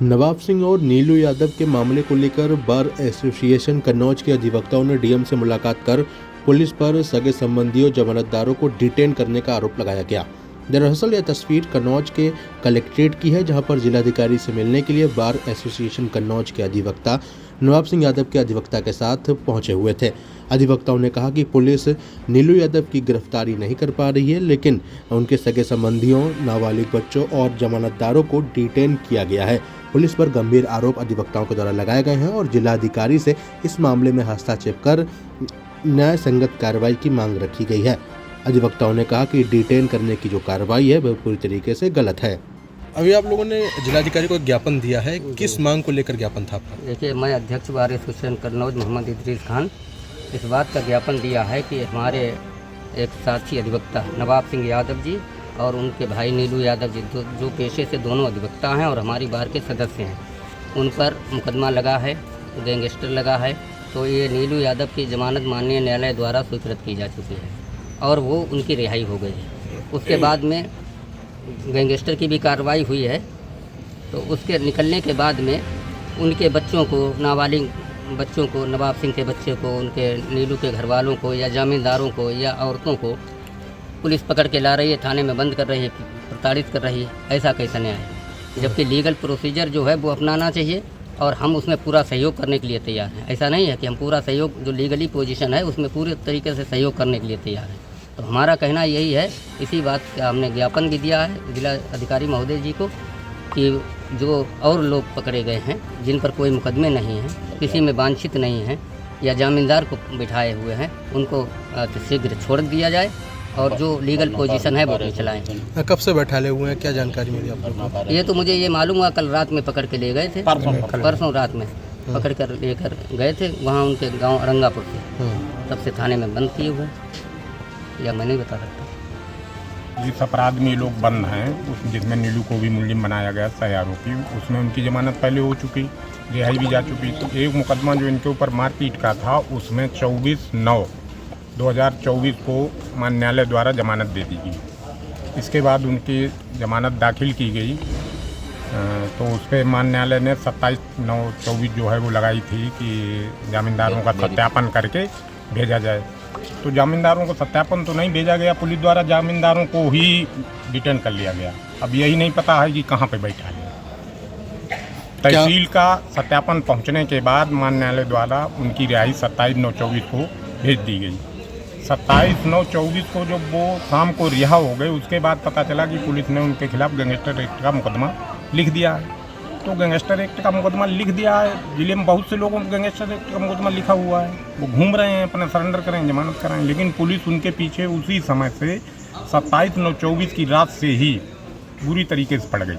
नवाब सिंह और नीलू यादव के मामले को लेकर बार एसोसिएशन कन्नौज के अधिवक्ताओं ने डीएम से मुलाकात कर पुलिस पर सगे संबंधियों जमानतदारों को डिटेन करने का आरोप लगाया गया। दरअसल यह तस्वीर कन्नौज के कलेक्ट्रेट की है, जहां पर जिलाधिकारी से मिलने के लिए बार एसोसिएशन कन्नौज के अधिवक्ता नवाब सिंह यादव के अधिवक्ता के साथ पहुंचे हुए थे। अधिवक्ताओं ने कहा कि पुलिस नीलू यादव की गिरफ्तारी नहीं कर पा रही है, लेकिन उनके सगे संबंधियों, नाबालिग बच्चों और जमानतदारों को डिटेन किया गया है। पुलिस पर गंभीर आरोप अधिवक्ताओं के द्वारा लगाए गए हैं और जिलाधिकारी से इस मामले में हस्तक्षेप कर न्याय संगत कार्रवाई की मांग रखी गई है। अधिवक्ताओं ने कहा कि डिटेन करने की जो कार्रवाई है वह पूरी तरीके से गलत है। अभी आप लोगों ने जिलाधिकारी को ज्ञापन दिया है, किस मांग को लेकर ज्ञापन था आपका? देखिए, मैं अध्यक्ष बार एसोसिएशन कन्नौज मोहम्मद इदरीस खान इस बात का ज्ञापन दिया है कि हमारे एक साथी अधिवक्ता नवाब सिंह यादव जी और उनके भाई नीलू यादव जी जो पेशे से दोनों अधिवक्ता हैं और हमारी बार के सदस्य हैं, उन पर मुकदमा लगा है, गैंगस्टर लगा है। तो ये नीलू यादव की जमानत माननीय न्यायालय द्वारा स्वीकृत की जा चुकी है और वो उनकी रिहाई हो गई है। उसके बाद में गैंगस्टर की भी कार्रवाई हुई है। तो उसके निकलने के बाद में उनके बच्चों को, नाबालिग बच्चों को, नवाब सिंह के बच्चे को, उनके नीलू के घर वालों को या जमींदारों को या औरतों को पुलिस पकड़ के ला रही है, थाने में बंद कर रही है, प्रताड़ित कर रही है। ऐसा कैसा न्याय है? जबकि लीगल प्रोसीजर जो है वो अपनाना चाहिए और हम उसमें पूरा सहयोग करने के लिए तैयार हैं। ऐसा नहीं है कि हम पूरा सहयोग, जो लीगली पोजीशन है उसमें पूरे तरीके से सहयोग करने के लिए तैयार हैं। तो हमारा कहना यही है, इसी बात का हमने ज्ञापन भी दिया है जिला अधिकारी महोदय जी को कि जो और लोग पकड़े गए हैं जिन पर कोई मुकदमे नहीं हैं, किसी में वांछित नहीं हैं या जामींदार को बिठाए हुए हैं, उनको शीघ्र छोड़ दिया जाए और जो लीगल पोजीशन है वो चलाएं। कब से बैठाले हुए हैं, क्या जानकारी मिली आप लोगों को? ये तो मुझे ये मालूम हुआ, कल रात में पकड़ के ले गए थे, परसों रात में पकड़ कर लेकर गए थे वहाँ उनके गांव अरंगापुर से। तब से थाने में बंद किए हुए, या मैं नहीं बता सकता। जिस अपराध में ये लोग बंद हैं, जिसमें नीलू को भी मुलजिम बनाया गया सह आरोपी, उसमें उनकी जमानत पहले हो चुकी, रिहाई भी जा चुकी। तो एक मुकदमा जो इनके ऊपर मारपीट का था, उसमें 24/9/2024 को माननीय न्यायालय द्वारा जमानत दे दी गई। इसके बाद उनकी जमानत दाखिल की गई, तो उस पर माननीय न्यायालय ने 27/9/24 जो है वो लगाई थी कि जामींदारों का सत्यापन करके भेजा जाए। तो जामींदारों को सत्यापन तो नहीं भेजा गया, पुलिस द्वारा जामींदारों को ही डिटेन कर लिया गया। अब यही नहीं पता है कि कहाँ पे बैठा है। तहसील का सत्यापन पहुंचने के बाद माननीय न्यायालय द्वारा उनकी रिहाई 27/9/24 को भेज दी गई। 27/9/24 को जब वो शाम को रिहा हो गए, उसके बाद पता चला कि पुलिस ने उनके खिलाफ गैंगस्टर एक्ट का मुकदमा लिख दिया है। तो गैंगस्टर एक्ट का मुकदमा लिख दिया है, जिले में बहुत से लोगों को गैंगस्टर एक्ट का मुकदमा लिखा हुआ है, वो घूम रहे हैं, अपना सरेंडर करें, जमानत कराएं, लेकिन पुलिस उनके पीछे उसी समय से 27/9/24 की रात से ही बुरी तरीके से पड़ गई।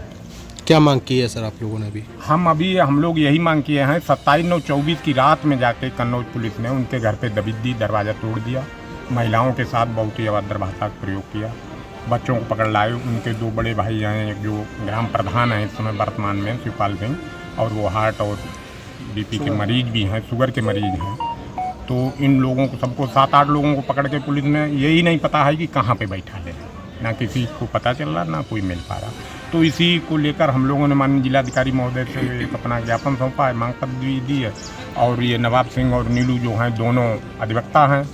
क्या मांग की है सर आप लोगों ने अभी? हम लोग यही मांग किए हैं, 27/9/24 की रात में जाके कन्नौज पुलिस ने उनके घर पे दबिश, दरवाज़ा तोड़ दिया, महिलाओं के साथ बहुत ही अभद्र भाषा का प्रयोग किया, बच्चों को पकड़ लाए। उनके दो बड़े भाई हैं, एक जो ग्राम प्रधान हैं इस समय वर्तमान में, शिवपाल सिंह, और वो हार्ट और बीपी के मरीज भी हैं, शुगर के मरीज हैं। तो इन लोगों को, सबको 7-8 लोगों को पकड़ के पुलिस ने, यही नहीं पता है कि कहाँ पे बैठा है, ना किसी को पता चल रहा, ना कोई मिल पा रहा। तो इसी को लेकर हम लोगों ने माननीय जिलाधिकारी महोदय से एक अपना ज्ञापन सौंपा है, मांग पत्र भी दी है। और ये नवाब सिंह और नीलू जो हैं, दोनों अधिवक्ता हैं,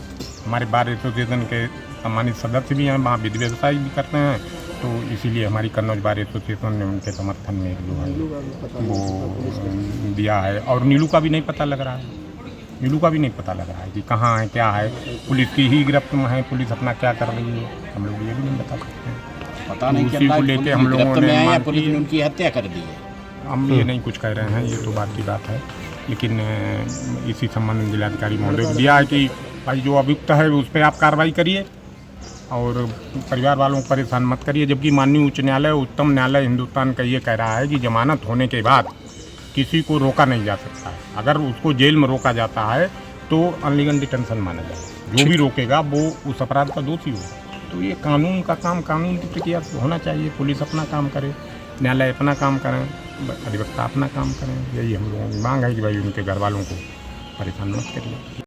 हमारे बार एसोसिएशन के सम्मानित सदस्य भी हैं, वहाँ विधि व्यवसाय भी करते हैं। तो इसीलिए हमारी कन्नौज बार एसोसिएशन ने उनके समर्थन में जो है वो दिया है। और नीलू का भी नहीं पता लग रहा है, नीलू का भी नहीं पता लग रहा है कि कहाँ है, क्या है। पुलिस की ही गिरफ्त में है, पुलिस अपना क्या कर रही है हम लोग ये भी नहीं बता सकते हैं। पता नहीं उसी को लेके हम लोगों ने पुलिस ने उनकी हत्या कर दी है। हम ये नहीं कुछ कह रहे हैं, ये तो बात की बात है, लेकिन इसी संबंध में जिलाधिकारी महोदय को दिया है कि भाई जो अभियुक्त है उस पर आप कार्रवाई करिए और परिवार वालों को परेशान मत करिए। जबकि माननीय उच्च न्यायालय, उच्चतम न्यायालय हिंदुस्तान का ये कह रहा है कि जमानत होने के बाद किसी को रोका नहीं जा सकता है। अगर उसको जेल में रोका जाता है तो अनलीगल डिटेंशन माना जाएगा। जो भी रोकेगा वो उस अपराध का दोषी होगा। तो ये कानून का काम कानून की प्रक्रिया होना चाहिए। पुलिस अपना काम करे, न्यायालय अपना काम करें, अधिवक्ता अपना काम करें। यही हम लोगों की मांग है कि भाई उनके घर वालों को परेशान मत करिए।